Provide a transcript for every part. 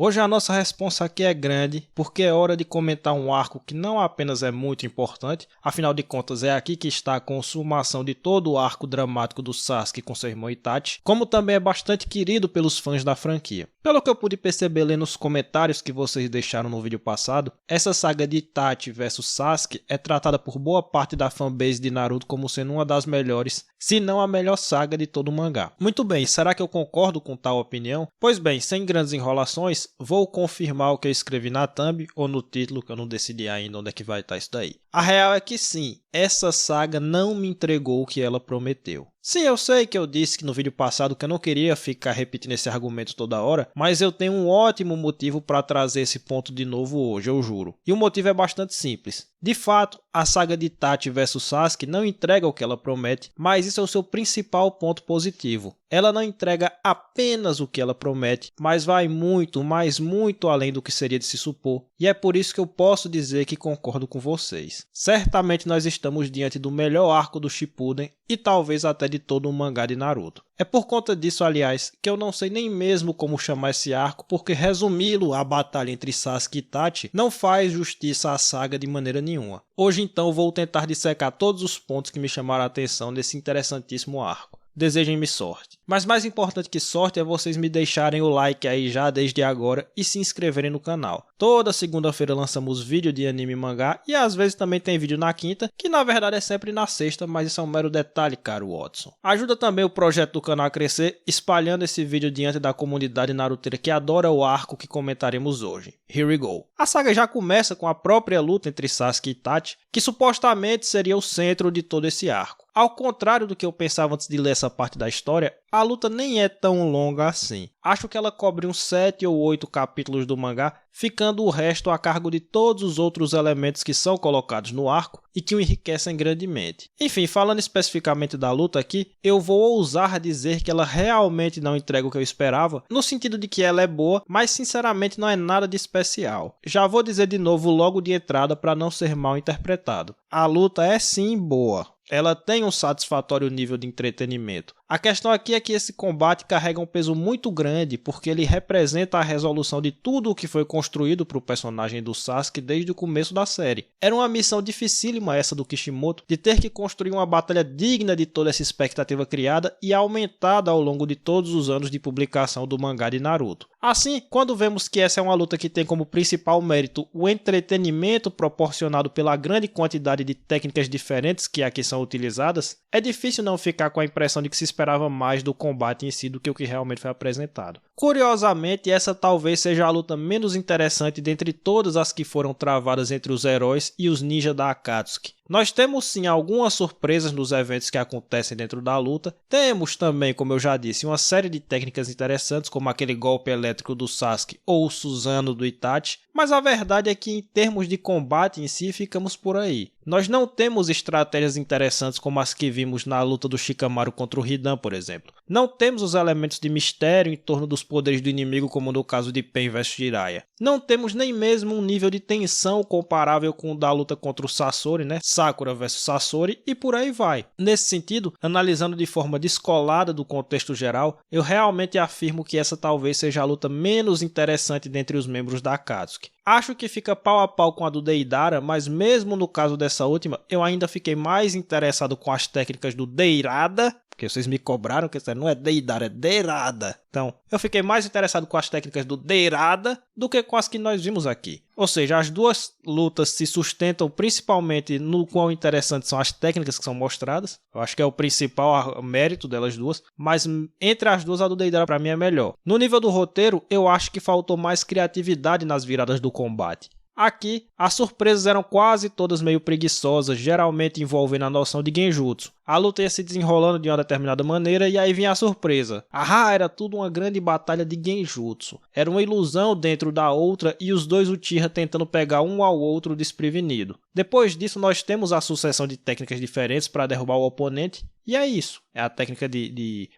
Hoje a nossa responsa aqui é grande, porque é hora de comentar um arco que não apenas é muito importante, afinal de contas é aqui que está a consumação de todo o arco dramático do Sasuke com seu irmão Itachi, como também é bastante querido pelos fãs da franquia. Pelo que eu pude perceber lendo os comentários que vocês deixaram no vídeo passado, essa saga de Itachi vs Sasuke é tratada por boa parte da fanbase de Naruto como sendo uma das melhores, se não a melhor saga de todo o mangá. Muito bem, será que eu concordo com tal opinião? Pois bem, sem grandes enrolações, vou confirmar o que eu escrevi na thumb ou no título, que eu não decidi ainda onde é que vai estar isso daí. A real é que sim, essa saga não me entregou o que ela prometeu. Sim, eu sei que eu disse que no vídeo passado que eu não queria ficar repetindo esse argumento toda hora, mas eu tenho um ótimo motivo para trazer esse ponto de novo hoje, eu juro. E o motivo é bastante simples. De fato, a saga de Itachi vs Sasuke não entrega o que ela promete, mas isso é o seu principal ponto positivo. Ela não entrega apenas o que ela promete, mas vai muito, mas muito além do que seria de se supor. E é por isso que eu posso dizer que concordo com vocês. Certamente nós estamos diante do melhor arco do Shippuden e talvez até de todo o mangá de Naruto. É por conta disso, aliás, que eu não sei nem mesmo como chamar esse arco, porque resumi-lo à batalha entre Sasuke e Itachi não faz justiça à saga de maneira nenhuma. Hoje então vou tentar dissecar todos os pontos que me chamaram a atenção nesse interessantíssimo arco. Desejem-me sorte. Mas mais importante que sorte é vocês me deixarem o like aí já desde agora e se inscreverem no canal. Toda segunda-feira lançamos vídeo de anime e mangá e às vezes também tem vídeo na quinta, que na verdade é sempre na sexta, mas isso é um mero detalhe, caro Watson. Ajuda também o projeto do canal a crescer, espalhando esse vídeo diante da comunidade naruteira que adora o arco que comentaremos hoje. Here we go. A saga já começa com a própria luta entre Sasuke e Itachi, que supostamente seria o centro de todo esse arco. Ao contrário do que eu pensava antes de ler essa parte da história, a luta nem é tão longa assim. Acho que ela cobre uns 7 ou 8 capítulos do mangá, ficando o resto a cargo de todos os outros elementos que são colocados no arco e que o enriquecem grandemente. Enfim, falando especificamente da luta aqui, eu vou ousar dizer que ela realmente não entrega o que eu esperava, no sentido de que ela é boa, mas sinceramente não é nada de especial. Já vou dizer de novo logo de entrada para não ser mal interpretado. A luta é sim boa. Ela tem um satisfatório nível de entretenimento. A questão aqui é que esse combate carrega um peso muito grande porque ele representa a resolução de tudo o que foi construído para o personagem do Sasuke desde o começo da série. Era uma missão dificílima essa do Kishimoto de ter que construir uma batalha digna de toda essa expectativa criada e aumentada ao longo de todos os anos de publicação do mangá de Naruto. Assim, quando vemos que essa é uma luta que tem como principal mérito o entretenimento proporcionado pela grande quantidade de técnicas diferentes que aqui são utilizadas, é difícil não ficar com a impressão de que se esperava mais do combate em si do que o que realmente foi apresentado. Curiosamente, essa talvez seja a luta menos interessante dentre todas as que foram travadas entre os heróis e os ninjas da Akatsuki. Nós temos sim algumas surpresas nos eventos que acontecem dentro da luta, temos também, como eu já disse, uma série de técnicas interessantes como aquele golpe elétrico do Sasuke ou o Susanoo do Itachi, mas a verdade é que em termos de combate em si ficamos por aí. Nós não temos estratégias interessantes como as que vimos na luta do Shikamaru contra o Hidan, por exemplo. Não temos os elementos de mistério em torno dos poderes do inimigo como no caso de Pain vs Jiraiya. Não temos nem mesmo um nível de tensão comparável com o da luta contra o Sasori, né? Sakura vs Sasori e por aí vai. Nesse sentido, analisando de forma descolada do contexto geral, eu realmente afirmo que essa talvez seja a luta menos interessante dentre os membros da Akatsuki. Acho que fica pau a pau com a do Deidara, mas mesmo no caso dessa última, eu ainda fiquei mais interessado com as técnicas do Deirada, porque vocês me cobraram que não é Deidara, é Deirada. Então, eu fiquei mais interessado com as técnicas do Deirada do que com as que nós vimos aqui. Ou seja, as duas lutas se sustentam principalmente no quão interessantes são as técnicas que são mostradas. Eu acho que é o principal mérito delas duas, mas entre as duas a do Deidara para mim é melhor. No nível do roteiro, eu acho que faltou mais criatividade nas viradas do combate. Aqui, as surpresas eram quase todas meio preguiçosas, geralmente envolvendo a noção de genjutsu. A luta ia se desenrolando de uma determinada maneira e aí vinha a surpresa. Ah, era tudo uma grande batalha de genjutsu. Era uma ilusão dentro da outra e os dois Uchiha tentando pegar um ao outro desprevenido. Depois disso nós temos a sucessão de técnicas diferentes para derrubar o oponente. E é isso. É a técnica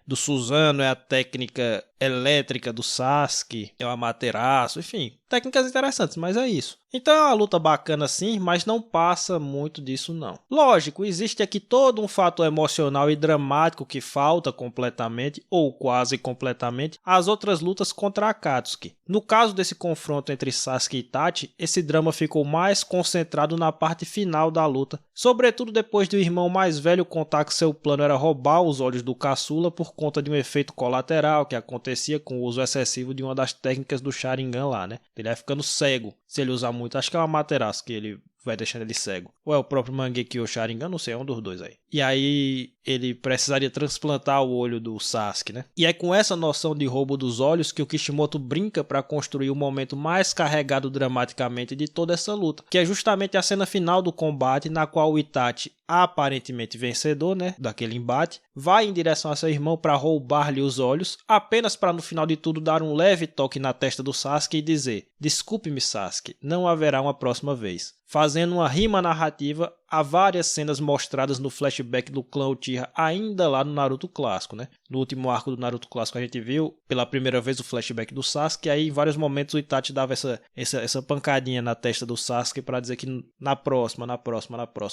do Susanoo, é a técnica elétrica do Sasuke, é o Amaterasu, enfim. Técnicas interessantes, mas é isso. Então é uma luta bacana sim, mas não passa muito disso não. Lógico, existe aqui todo um fator fator emocional e dramático que falta completamente, ou quase completamente, às outras lutas contra Akatsuki. No caso desse confronto entre Sasuke e Itachi, esse drama ficou mais concentrado na parte final da luta, sobretudo depois de o irmão mais velho contar que seu plano era roubar os olhos do caçula por conta de um efeito colateral que acontecia com o uso excessivo de uma das técnicas do Sharingan lá, né? Ele vai ficando cego se ele usar muito. Acho que é uma Amaterasu que ele vai deixando ele cego. Ou é o próprio Mangekyo Sharingan, não sei, é um dos dois aí. E aí ele precisaria transplantar o olho do Sasuke, né? E é com essa noção de roubo dos olhos que o Kishimoto brinca para construir o momento mais carregado dramaticamente de toda essa luta, que é justamente a cena final do combate, na qual o Itachi, aparentemente vencedor, né, daquele embate, vai em direção a seu irmão para roubar-lhe os olhos, apenas para no final de tudo dar um leve toque na testa do Sasuke e dizer: "Desculpe-me, Sasuke, não haverá uma próxima vez", fazendo uma rima narrativa a várias cenas mostradas no flashback do clã Uchiha ainda lá no Naruto clássico, né? No último arco do Naruto clássico a gente viu pela primeira vez o flashback do Sasuke, e aí em vários momentos o Itachi dava essa pancadinha na testa do Sasuke para dizer que na próxima,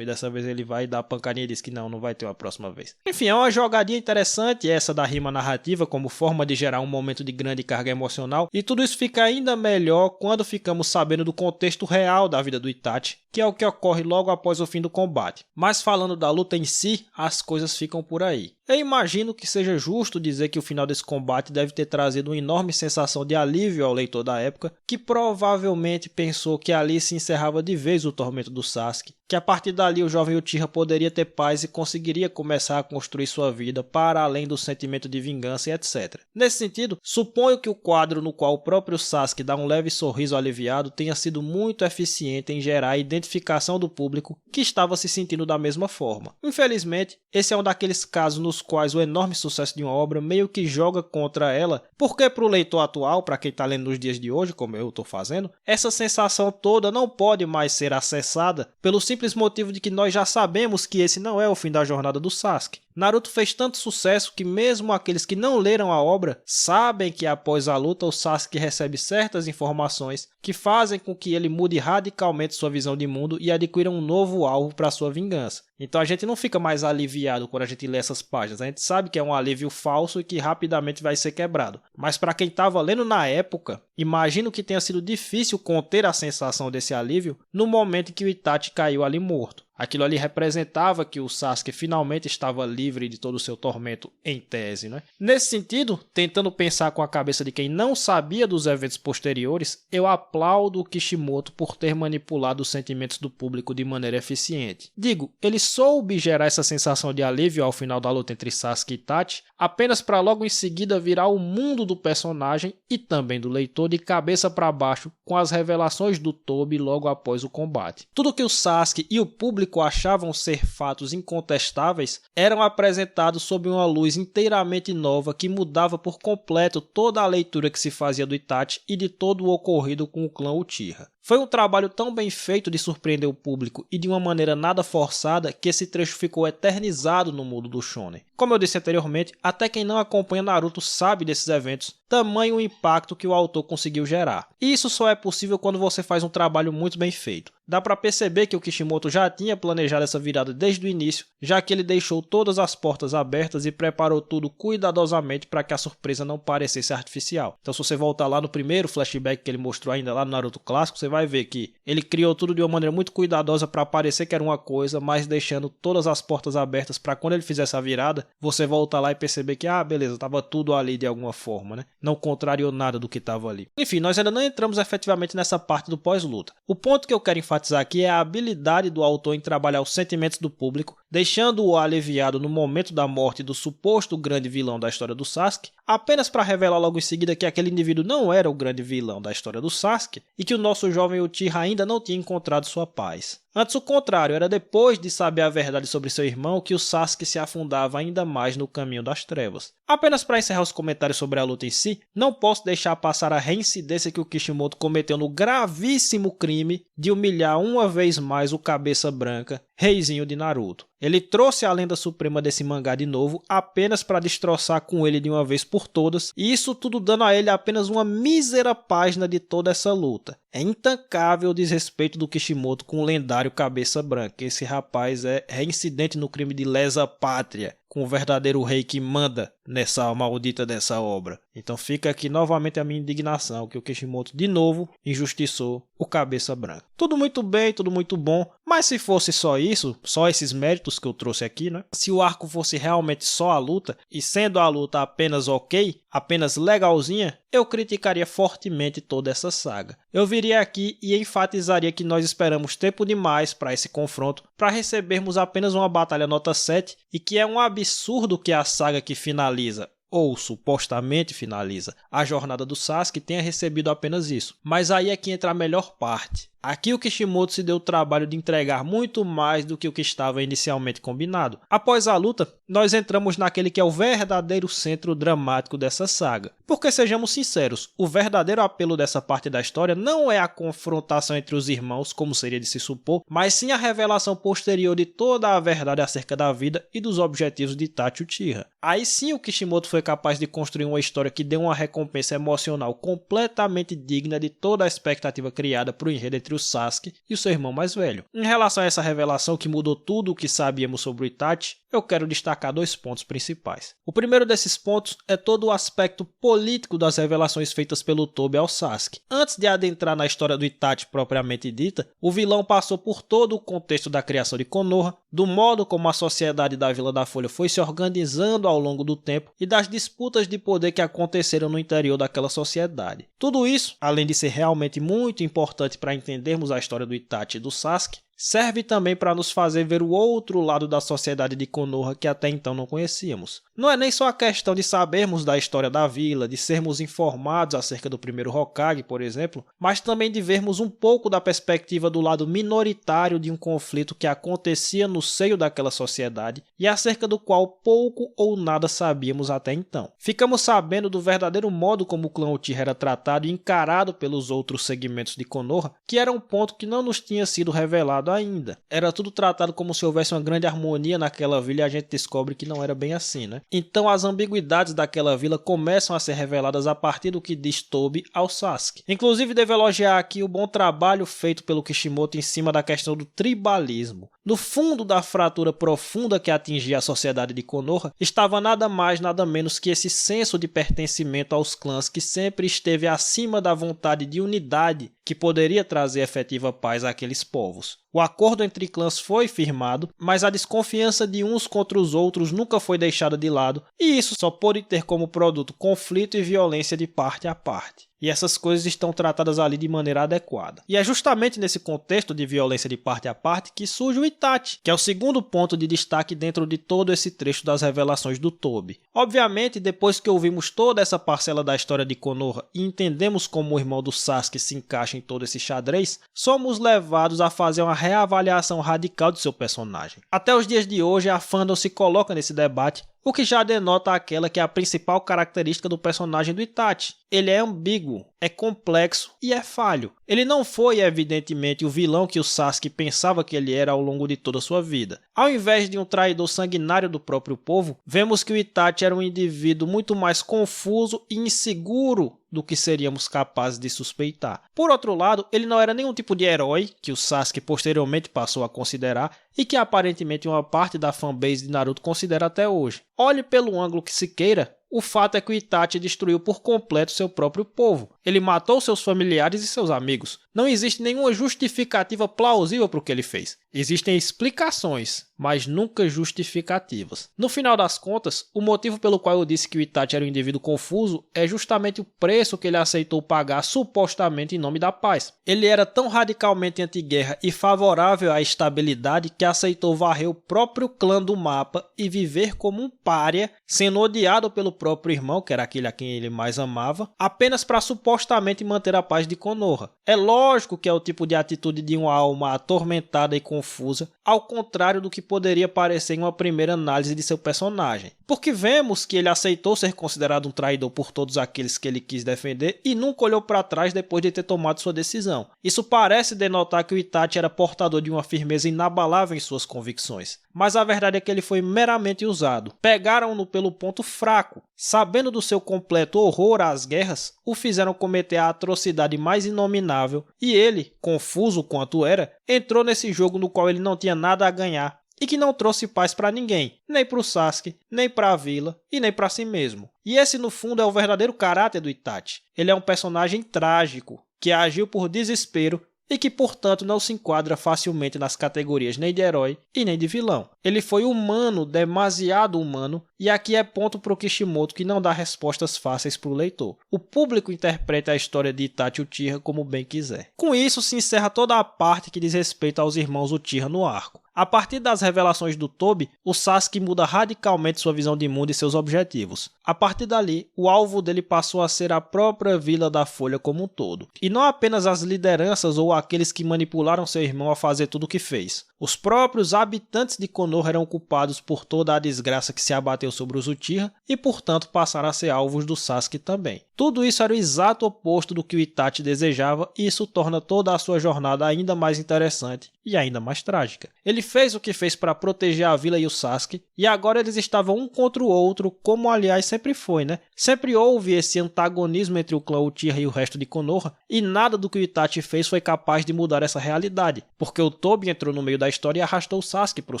e dessa vez ele vai dar a pancadinha e diz que não vai ter uma próxima vez. Enfim, é uma jogadinha interessante essa da rima narrativa como forma de gerar um momento de grande carga emocional, e tudo isso fica ainda melhor quando ficamos sabendo do contexto real da vida do Itachi, que é o que ocorre logo após o fim do combate. Mas falando da luta em si, as coisas ficam por aí. Eu imagino que seja justo dizer que o final desse combate deve ter trazido uma enorme sensação de alívio ao leitor da época, que provavelmente pensou que ali se encerrava de vez o tormento do Sasuke, que a partir dali o jovem Uchiha poderia ter paz e conseguiria começar a construir sua vida para além do sentimento de vingança e etc. Nesse sentido, suponho que o quadro no qual o próprio Sasuke dá um leve sorriso aliviado tenha sido muito eficiente em gerar a identificação do público que estava se sentindo da mesma forma. Infelizmente, esse é um daqueles casos nos quais o enorme sucesso de uma obra meio que joga contra ela, porque para o leitor atual, para quem está lendo nos dias de hoje, como eu estou fazendo, essa sensação toda não pode mais ser acessada pelo simples motivo de que nós já sabemos que esse não é o fim da jornada do Sasuke. Naruto fez tanto sucesso que mesmo aqueles que não leram a obra sabem que após a luta o Sasuke recebe certas informações que fazem com que ele mude radicalmente sua visão de mundo e adquira um novo alvo para sua vingança. Então a gente não fica mais aliviado quando a gente lê essas páginas, a gente sabe que é um alívio falso e que rapidamente vai ser quebrado. Mas para quem estava lendo na época, imagino que tenha sido difícil conter a sensação desse alívio no momento em que o Itachi caiu ali morto. Aquilo ali representava que o Sasuke finalmente estava livre de todo o seu tormento, em tese, né? Nesse sentido, tentando pensar com a cabeça de quem não sabia dos eventos posteriores, eu aplaudo o Kishimoto por ter manipulado os sentimentos do público de maneira eficiente. Digo, ele soube gerar essa sensação de alívio ao final da luta entre Sasuke e Itachi, apenas para logo em seguida virar o mundo do personagem e também do leitor de cabeça para baixo com as revelações do Tobi logo após o combate. Tudo que o Sasuke e o público achavam ser fatos incontestáveis eram apresentados sob uma luz inteiramente nova que mudava por completo toda a leitura que se fazia do Itachi e de todo o ocorrido com o clã Uchiha. Foi um trabalho tão bem feito de surpreender o público e de uma maneira nada forçada que esse trecho ficou eternizado no mundo do shonen. Como eu disse anteriormente, até quem não acompanha Naruto sabe desses eventos, tamanho o impacto que o autor conseguiu gerar. E isso só é possível quando você faz um trabalho muito bem feito. Dá para perceber que o Kishimoto já tinha planejado essa virada desde o início, já que ele deixou todas as portas abertas e preparou tudo cuidadosamente para que a surpresa não parecesse artificial. Então se você voltar lá no primeiro flashback que ele mostrou ainda lá no Naruto clássico, você vai ver que ele criou tudo de uma maneira muito cuidadosa para parecer que era uma coisa, mas deixando todas as portas abertas para quando ele fizesse a virada, você voltar lá e perceber que, beleza, estava tudo ali de alguma forma, né? Não contrariou nada do que estava ali. Enfim, nós ainda não entramos efetivamente nessa parte do pós-luta. O ponto que eu quero enfatizar aqui é a habilidade do autor em trabalhar os sentimentos do público, deixando-o aliviado no momento da morte do suposto grande vilão da história do Sasuke, apenas para revelar logo em seguida que aquele indivíduo não era o grande vilão da história do Sasuke e que o nosso jovem Uchiha ainda não tinha encontrado sua paz. Antes o contrário, era depois de saber a verdade sobre seu irmão que o Sasuke se afundava ainda mais no caminho das trevas. Apenas para encerrar os comentários sobre a luta em si, não posso deixar passar a reincidência que o Kishimoto cometeu no gravíssimo crime de humilhar uma vez mais o Cabeça Branca, reizinho de Naruto. Ele trouxe a lenda suprema desse mangá de novo apenas para destroçar com ele de uma vez por todas, e isso tudo dando a ele apenas uma mísera página de toda essa luta. É intancável o desrespeito do Kishimoto com o lendário Cabeça Branca. Esse rapaz é reincidente no crime de lesa pátria, com o verdadeiro rei que manda nessa alma maldita dessa obra. Então fica aqui novamente a minha indignação, que o Kishimoto de novo injustiçou o Cabeça Branca. Tudo muito bem, tudo muito bom, mas se fosse só isso, só esses méritos que eu trouxe aqui, né? Se o arco fosse realmente só a luta, e sendo a luta apenas ok, apenas legalzinha, eu criticaria fortemente toda essa saga. Eu viria aqui e enfatizaria que nós esperamos tempo demais para esse confronto, para recebermos apenas uma batalha nota 7, e que é um absurdo que a saga que finaliza, ou supostamente finaliza, a jornada do Sasuke tenha recebido apenas isso. Mas aí é que entra a melhor parte. Aqui o Kishimoto se deu o trabalho de entregar muito mais do que o que estava inicialmente combinado. Após a luta, nós entramos naquele que é o verdadeiro centro dramático dessa saga. Porque sejamos sinceros, o verdadeiro apelo dessa parte da história não é a confrontação entre os irmãos, como seria de se supor, mas sim a revelação posterior de toda a verdade acerca da vida e dos objetivos de Itachi Uchiha. Aí sim o Kishimoto foi capaz de construir uma história que deu uma recompensa emocional completamente digna de toda a expectativa criada para o enredo entre o Sasuke e o seu irmão mais velho. Em relação a essa revelação que mudou tudo o que sabíamos sobre o Itachi, eu quero destacar 2 pontos principais. O primeiro desses pontos é todo o aspecto político das revelações feitas pelo Tobi ao Sasuke. Antes de adentrar na história do Itachi propriamente dita, o vilão passou por todo o contexto da criação de Konoha, do modo como a sociedade da Vila da Folha foi se organizando ao longo do tempo e das disputas de poder que aconteceram no interior daquela sociedade. Tudo isso, além de ser realmente muito importante para entendermos a história do Itachi e do Sasuke, serve também para nos fazer ver o outro lado da sociedade de Konoha que até então não conhecíamos. Não é nem só a questão de sabermos da história da vila, de sermos informados acerca do primeiro Hokage, por exemplo, mas também de vermos um pouco da perspectiva do lado minoritário de um conflito que acontecia no seio daquela sociedade e acerca do qual pouco ou nada sabíamos até então. Ficamos sabendo do verdadeiro modo como o clã Uchiha era tratado e encarado pelos outros segmentos de Konoha, que era um ponto que não nos tinha sido revelado ainda. Era tudo tratado como se houvesse uma grande harmonia naquela vila e a gente descobre que não era bem assim, né? Então as ambiguidades daquela vila começam a ser reveladas a partir do que diz Tobi ao Sasuke. Inclusive devo elogiar aqui o bom trabalho feito pelo Kishimoto em cima da questão do tribalismo. No fundo da fratura profunda que atingia a sociedade de Konoha, estava nada mais nada menos que esse senso de pertencimento aos clãs que sempre esteve acima da vontade de unidade que poderia trazer efetiva paz àqueles povos. O acordo entre clãs foi firmado, mas a desconfiança de uns contra os outros nunca foi deixada de lado, e isso só pôde ter como produto conflito e violência de parte a parte. E essas coisas estão tratadas ali de maneira adequada. E é justamente nesse contexto de violência de parte a parte que surge o Itachi, que é o segundo ponto de destaque dentro de todo esse trecho das revelações do Tobi. Obviamente, depois que ouvimos toda essa parcela da história de Konoha e entendemos como o irmão do Sasuke se encaixa em todo esse xadrez, somos levados a fazer uma reavaliação radical de seu personagem. Até os dias de hoje, a fandom se coloca nesse debate, o que já denota aquela que é a principal característica do personagem do Itachi. Ele é ambíguo, é complexo e é falho. Ele não foi, evidentemente, o vilão que o Sasuke pensava que ele era ao longo de toda a sua vida. Ao invés de um traidor sanguinário do próprio povo, vemos que o Itachi era um indivíduo muito mais confuso e inseguro do que seríamos capazes de suspeitar. Por outro lado, ele não era nenhum tipo de herói, que o Sasuke posteriormente passou a considerar, e que aparentemente uma parte da fanbase de Naruto considera até hoje. Olhe pelo ângulo que se queira, o fato é que o Itachi destruiu por completo seu próprio povo. Ele matou seus familiares e seus amigos. Não existe nenhuma justificativa plausível para o que ele fez. Existem explicações, mas nunca justificativas. No final das contas, o motivo pelo qual eu disse que o Itachi era um indivíduo confuso é justamente o preço que ele aceitou pagar supostamente em nome da paz. Ele era tão radicalmente anti-guerra e favorável à estabilidade que aceitou varrer o próprio clã do mapa e viver como um pária, sendo odiado pelo próprio irmão, que era aquele a quem ele mais amava, apenas para supostamente manter a paz de Konoha. É lógico que é o tipo de atitude de uma alma atormentada e confusa, ao contrário do que poderia parecer em uma primeira análise de seu personagem. Porque vemos que ele aceitou ser considerado um traidor por todos aqueles que ele quis defender e nunca olhou para trás depois de ter tomado sua decisão. Isso parece denotar que o Itachi era portador de uma firmeza inabalável em suas convicções. mas a verdade é que ele foi meramente usado. Pegaram-no pelo ponto fraco. Sabendo do seu completo horror às guerras, o fizeram cometer a atrocidade mais inominável e ele, confuso quanto era, entrou nesse jogo no qual ele não tinha nada a ganhar e que não trouxe paz para ninguém, nem para o Sasuke, nem para a vila e nem para si mesmo. E esse no fundo é o verdadeiro caráter do Itachi. Ele é um personagem trágico, que agiu por desespero e que, portanto, não se enquadra facilmente nas categorias nem de herói e nem de vilão. Ele foi humano, demasiado humano, e aqui é ponto para o Kishimoto que não dá respostas fáceis para o leitor. O público interpreta a história de Itachi Uchiha como bem quiser. Com isso se encerra toda a parte que diz respeito aos irmãos Uchiha no arco. A partir das revelações do Tobi, o Sasuke muda radicalmente sua visão de mundo e seus objetivos. A partir dali, o alvo dele passou a ser a própria Vila da Folha como um todo. E não apenas as lideranças ou aqueles que manipularam seu irmão a fazer tudo o que fez. Os próprios habitantes de Konoha eram culpados por toda a desgraça que se abateu sobre os Uchiha e, portanto, passaram a ser alvos do Sasuke também. Tudo isso era o exato oposto do que o Itachi desejava e isso torna toda a sua jornada ainda mais interessante e ainda mais trágica. Ele fez o que fez para proteger a vila e o Sasuke e agora eles estavam um contra o outro, como aliás sempre foi, né? Sempre houve esse antagonismo entre o clã Uchiha e o resto de Konoha e nada do que o Itachi fez foi capaz de mudar essa realidade, porque o Tobi entrou no meio da história e arrastou o Sasuke para o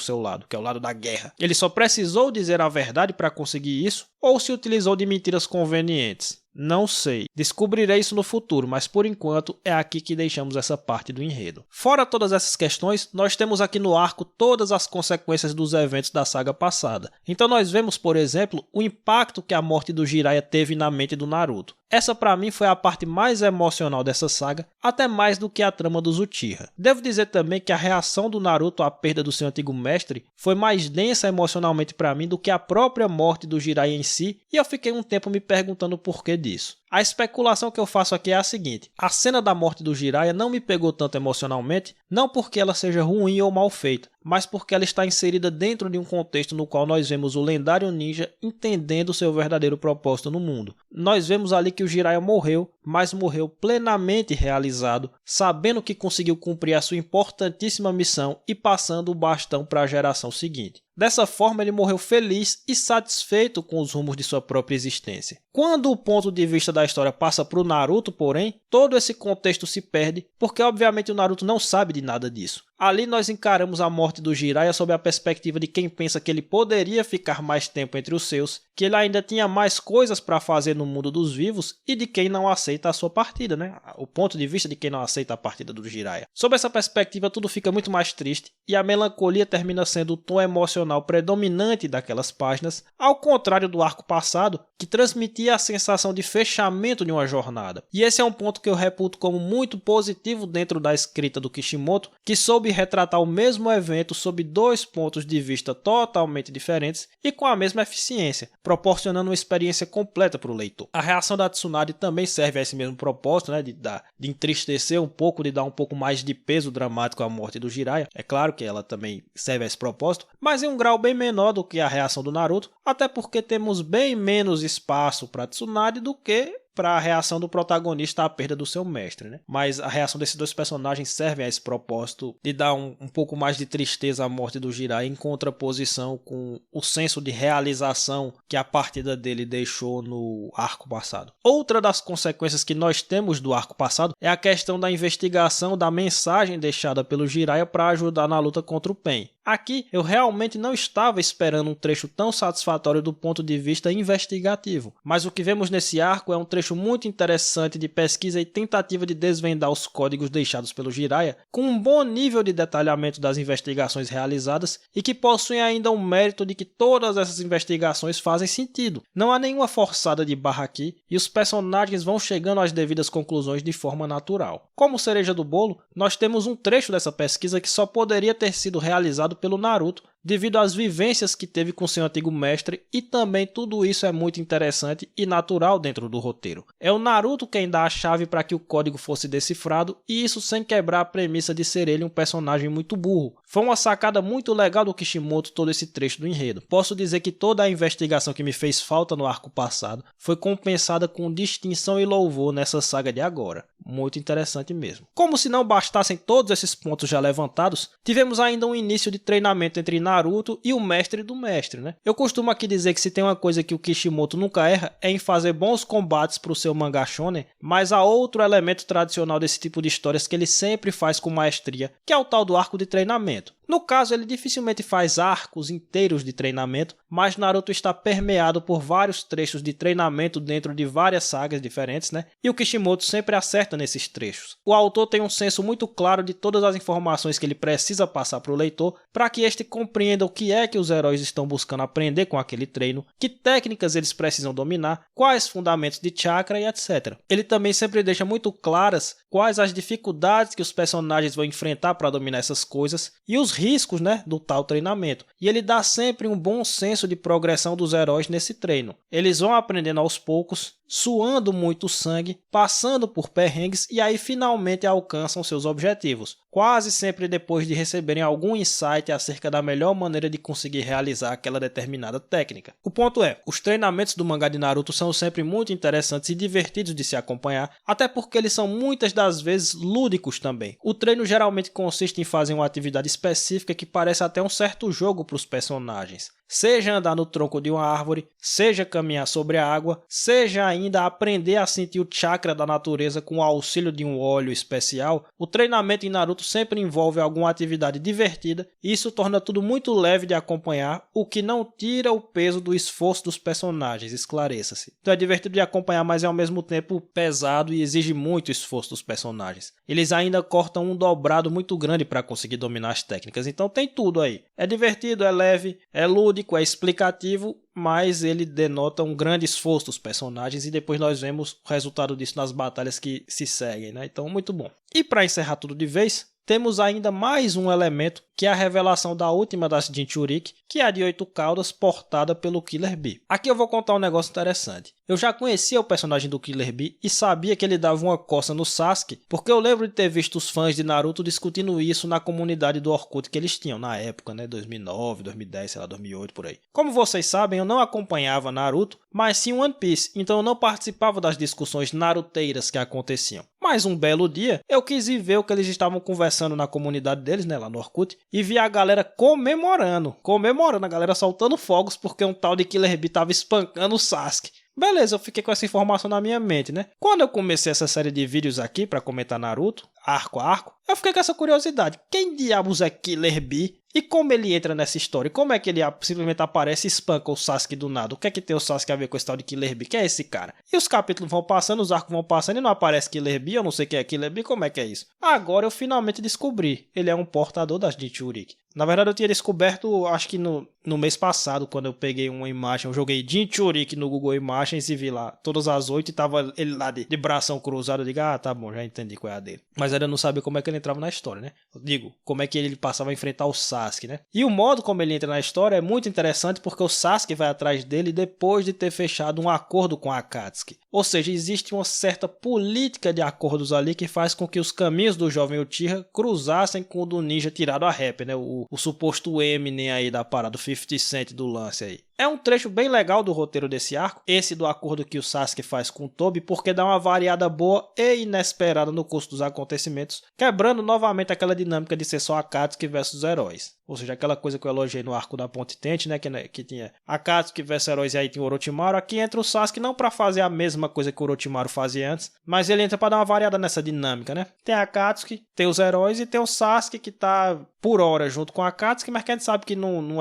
seu lado, que é o lado da guerra. Ele só precisou dizer a verdade para conseguir isso ou se utilizou de mentiras convenientes? Não sei. Descobrirei isso no futuro, mas por enquanto é aqui que deixamos essa parte do enredo. Fora todas essas questões, nós temos aqui no arco todas as consequências dos eventos da saga passada. Então nós vemos, por exemplo, o impacto que a morte do Jiraiya teve na mente do Naruto. Essa pra mim foi a parte mais emocional dessa saga, até mais do que a trama dos Uchiha. Devo dizer também que a reação do Naruto à perda do seu antigo mestre foi mais densa emocionalmente pra mim do que a própria morte do Jiraiya em si, e eu fiquei um tempo me perguntando o porquê disso. A especulação que eu faço aqui é a seguinte: a cena da morte do Jiraiya não me pegou tanto emocionalmente, não porque ela seja ruim ou mal feita, mas porque ela está inserida dentro de um contexto no qual nós vemos o lendário ninja entendendo seu verdadeiro propósito no mundo. Nós vemos ali que o Jiraiya morreu, mas morreu plenamente realizado, sabendo que conseguiu cumprir a sua importantíssima missão e passando o bastão para a geração seguinte. Dessa forma, ele morreu feliz e satisfeito com os rumos de sua própria existência. Quando o ponto de vista da história passa para o Naruto, porém, todo esse contexto se perde, porque obviamente o Naruto não sabe de nada disso. Ali nós encaramos a morte do Jiraiya sob a perspectiva de quem pensa que ele poderia ficar mais tempo entre os seus, que ele ainda tinha mais coisas para fazer no mundo dos vivos e de quem não aceita a sua partida, né? O ponto de vista de quem não aceita a partida do Jiraiya. Sob essa perspectiva, tudo fica muito mais triste e a melancolia termina sendo o tom emocional predominante daquelas páginas, ao contrário do arco passado, que transmitia a sensação de fechamento de uma jornada. E esse é um ponto que eu reputo como muito positivo dentro da escrita do Kishimoto, que soube retratar o mesmo evento sob dois pontos de vista totalmente diferentes e com a mesma eficiência, proporcionando uma experiência completa para o leitor. A reação da Tsunade também serve a esse mesmo propósito, né, de entristecer um pouco, de dar um pouco mais de peso dramático à morte do Jiraiya. É claro que ela também serve a esse propósito, mas em um grau bem menor do que a reação do Naruto, até porque temos bem menos espaço para Tsunade do que para a reação do protagonista à perda do seu mestre, né? Mas a reação desses dois personagens serve a esse propósito de dar um pouco mais de tristeza à morte do Jiraiya em contraposição com o senso de realização que a partida dele deixou no arco passado. Outra das consequências que nós temos do arco passado é a questão da investigação da mensagem deixada pelo Jiraiya para ajudar na luta contra o Pain. Aqui eu realmente não estava esperando um trecho tão satisfatório do ponto de vista investigativo, mas o que vemos nesse arco é um trecho muito interessante de pesquisa e tentativa de desvendar os códigos deixados pelo Jiraiya, com um bom nível de detalhamento das investigações realizadas e que possuem ainda o mérito de que todas essas investigações fazem sentido. Não há nenhuma forçada de barra aqui e os personagens vão chegando às devidas conclusões de forma natural. Como cereja do bolo, nós temos um trecho dessa pesquisa que só poderia ter sido realizado pelo Naruto, devido às vivências que teve com seu antigo mestre, e também tudo isso é muito interessante e natural dentro do roteiro. É o Naruto quem dá a chave para que o código fosse decifrado, e isso sem quebrar a premissa de ser ele um personagem muito burro. Foi uma sacada muito legal do Kishimoto todo esse trecho do enredo. Posso dizer que toda a investigação que me fez falta no arco passado foi compensada com distinção e louvor nessa saga de agora. Muito interessante mesmo. Como se não bastassem todos esses pontos já levantados, tivemos ainda um início de treinamento entre Naruto e o mestre do mestre, né? Eu costumo aqui dizer que se tem uma coisa que o Kishimoto nunca erra é em fazer bons combates para o seu mangá shonen, mas há outro elemento tradicional desse tipo de histórias que ele sempre faz com maestria, que é o tal do arco de treinamento. No caso, ele dificilmente faz arcos inteiros de treinamento, mas Naruto está permeado por vários trechos de treinamento dentro de várias sagas diferentes, né? E o Kishimoto sempre acerta nesses trechos. O autor tem um senso muito claro de todas as informações que ele precisa passar para o leitor para que este compreenda o que é que os heróis estão buscando aprender com aquele treino, que técnicas eles precisam dominar, quais fundamentos de chakra e etc. Ele também sempre deixa muito claras quais as dificuldades que os personagens vão enfrentar para dominar essas coisas e os riscos, né, do tal treinamento. E ele dá sempre um bom senso de progressão dos heróis nesse treino. Eles vão aprendendo aos poucos, suando muito sangue, passando por perrengues e aí finalmente alcançam seus objetivos, quase sempre depois de receberem algum insight acerca da melhor maneira de conseguir realizar aquela determinada técnica. O ponto é, os treinamentos do mangá de Naruto são sempre muito interessantes e divertidos de se acompanhar, até porque eles são muitas das vezes lúdicos também. O treino geralmente consiste em fazer uma atividade específica que parece até um certo jogo para os personagens. Seja andar no tronco de uma árvore, seja caminhar sobre a água, seja ainda aprender a sentir o chakra da natureza com o auxílio de um óleo especial, o treinamento em Naruto sempre envolve alguma atividade divertida e isso torna tudo muito leve de acompanhar, o que não tira o peso do esforço dos personagens, esclareça-se. Então é divertido de acompanhar, mas é ao mesmo tempo pesado e exige muito esforço dos personagens. Eles ainda cortam um dobrado muito grande para conseguir dominar as técnicas, então tem tudo aí. É divertido, é leve, é lúdico, é explicativo, mas ele denota um grande esforço dos personagens e depois nós vemos o resultado disso nas batalhas que se seguem, né? Então, muito bom. E para encerrar tudo de vez, temos ainda mais um elemento, que é a revelação da última das Jinchuriki, que é a de 8 caudas portada pelo Killer Bee. Aqui eu vou contar um negócio interessante. Eu já conhecia o personagem do Killer Bee e sabia que ele dava uma coça no Sasuke, porque eu lembro de ter visto os fãs de Naruto discutindo isso na comunidade do Orkut que eles tinham na época, né, 2009, 2010, sei lá, 2008, por aí. Como vocês sabem, eu não acompanhava Naruto, mas sim One Piece, então eu não participava das discussões naruteiras que aconteciam. Mas um belo dia, eu quis ir ver o que eles estavam conversando na comunidade deles, né, lá no Orkut, e vi a galera comemorando, a galera soltando fogos porque um tal de Killer Bee tava espancando o Sasuke. Beleza, eu fiquei com essa informação na minha mente, né? Quando eu comecei essa série de vídeos aqui pra comentar Naruto, arco a arco, eu fiquei com essa curiosidade. Quem diabos é Killer Bee? E como ele entra nessa história? Como é que ele simplesmente aparece e espanca o Sasuke do nada? O que é que tem o Sasuke a ver com esse tal de Killer Bee? Quem é esse cara? E os capítulos vão passando, os arcos vão passando e não aparece Killer Bee? Eu não sei quem é Killer Bee, como é que é isso? Agora eu finalmente descobri. Ele é um portador das Jinchuriki. Na verdade eu tinha descoberto, acho que no mês passado, quando eu peguei uma imagem, eu joguei Jinchuriki no Google Imagens e vi lá todas as 8 e tava ele lá de bração cruzado. Eu digo, tá bom, já entendi qual é a dele. Mas ainda não sabia como é que ele entrava na história, né? Eu digo, como é que ele passava a enfrentar o Sasuke, né? E o modo como ele entra na história é muito interessante porque o Sasuke vai atrás dele depois de ter fechado um acordo com a Akatsuki. Ou seja, existe uma certa política de acordos ali que faz com que os caminhos do jovem Uchiha cruzassem com o do ninja tirado a rap, né? O suposto Eminem aí da parada, do 50 Cent do lance aí. É um trecho bem legal do roteiro desse arco, esse do acordo que o Sasuke faz com o Tobi, porque dá uma variada boa e inesperada no curso dos acontecimentos, quebrando novamente aquela dinâmica de ser só Akatsuki versus heróis. Ou seja, aquela coisa que eu elogiei no arco da Ponte Tente, né, que tinha Akatsuki versus heróis e aí tinha o Orochimaru. Aqui entra o Sasuke não para fazer a mesma coisa que o Orochimaru fazia antes, mas ele entra para dar uma variada nessa dinâmica, né? Tem a Akatsuki, tem os heróis e tem o Sasuke que tá por hora junto com a Akatsuki, mas que a gente sabe que não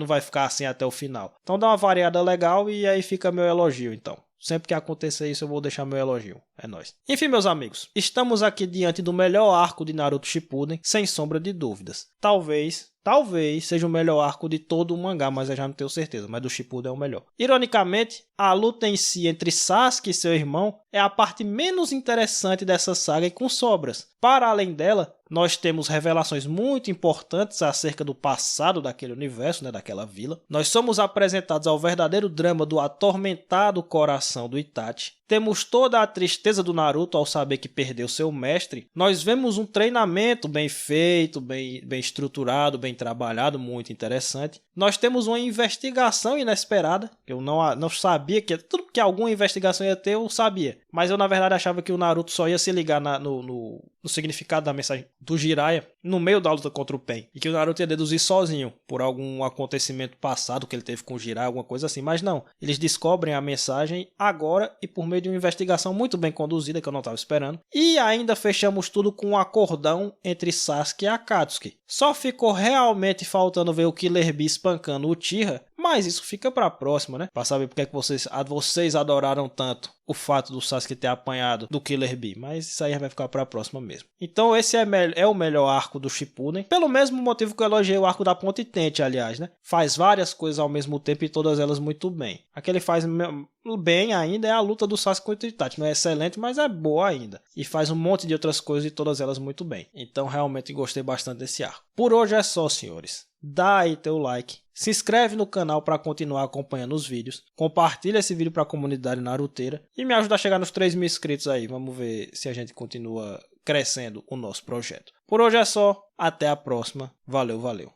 vai ficar assim até o final. Então dá uma variada legal e aí fica meu elogio, então. Sempre que acontecer isso eu vou deixar meu elogio. É nóis. Enfim, meus amigos, estamos aqui diante do melhor arco de Naruto Shippuden, sem sombra de dúvidas. Talvez seja o melhor arco de todo o mangá, mas eu já não tenho certeza, mas do Shippuden é o melhor. Ironicamente, a luta em si entre Sasuke e seu irmão é a parte menos interessante dessa saga e com sobras. Para além dela, nós temos revelações muito importantes acerca do passado daquele universo, né, daquela vila. Nós somos apresentados ao verdadeiro drama do atormentado coração do Itachi. Temos toda a tristeza do Naruto ao saber que perdeu seu mestre. Nós vemos um treinamento bem feito, bem estruturado, bem trabalhado, muito interessante. Nós temos uma investigação inesperada, que eu não sabia que tudo que alguma investigação ia ter, eu sabia. Mas eu, na verdade, achava que o Naruto só ia se ligar no significado da mensagem do Jiraiya no meio da luta contra o Pain. E que o Naruto ia deduzir sozinho por algum acontecimento passado que ele teve com o Jiraiya, alguma coisa assim. Mas não, eles descobrem a mensagem agora e por meio de uma investigação muito bem conduzida, que eu não estava esperando. E ainda fechamos tudo com um acordão entre Sasuke e Akatsuki. Só ficou realmente faltando ver o Killer Bee espancando o Uchiha, mas isso fica pra próxima, né? Pra saber porque é que vocês adoraram tanto o fato do Sasuke ter apanhado do Killer Bee. Mas isso aí vai ficar pra próxima mesmo. Então esse é o melhor arco do Shippuden. Pelo mesmo motivo que eu elogiei o arco da Ponte Tente, aliás, né? Faz várias coisas ao mesmo tempo e todas elas muito bem. A que ele faz bem ainda é a luta do Sasuke contra o Itachi. Não é excelente, mas é boa ainda. E faz um monte de outras coisas e todas elas muito bem. Então realmente gostei bastante desse arco. Por hoje é só, senhores. Dá aí teu like. Se inscreve no canal para continuar acompanhando os vídeos. Compartilha esse vídeo para a comunidade naruteira. E me ajuda a chegar nos 3.000 inscritos aí. Vamos ver se a gente continua crescendo o nosso projeto. Por hoje é só. Até a próxima. Valeu, valeu.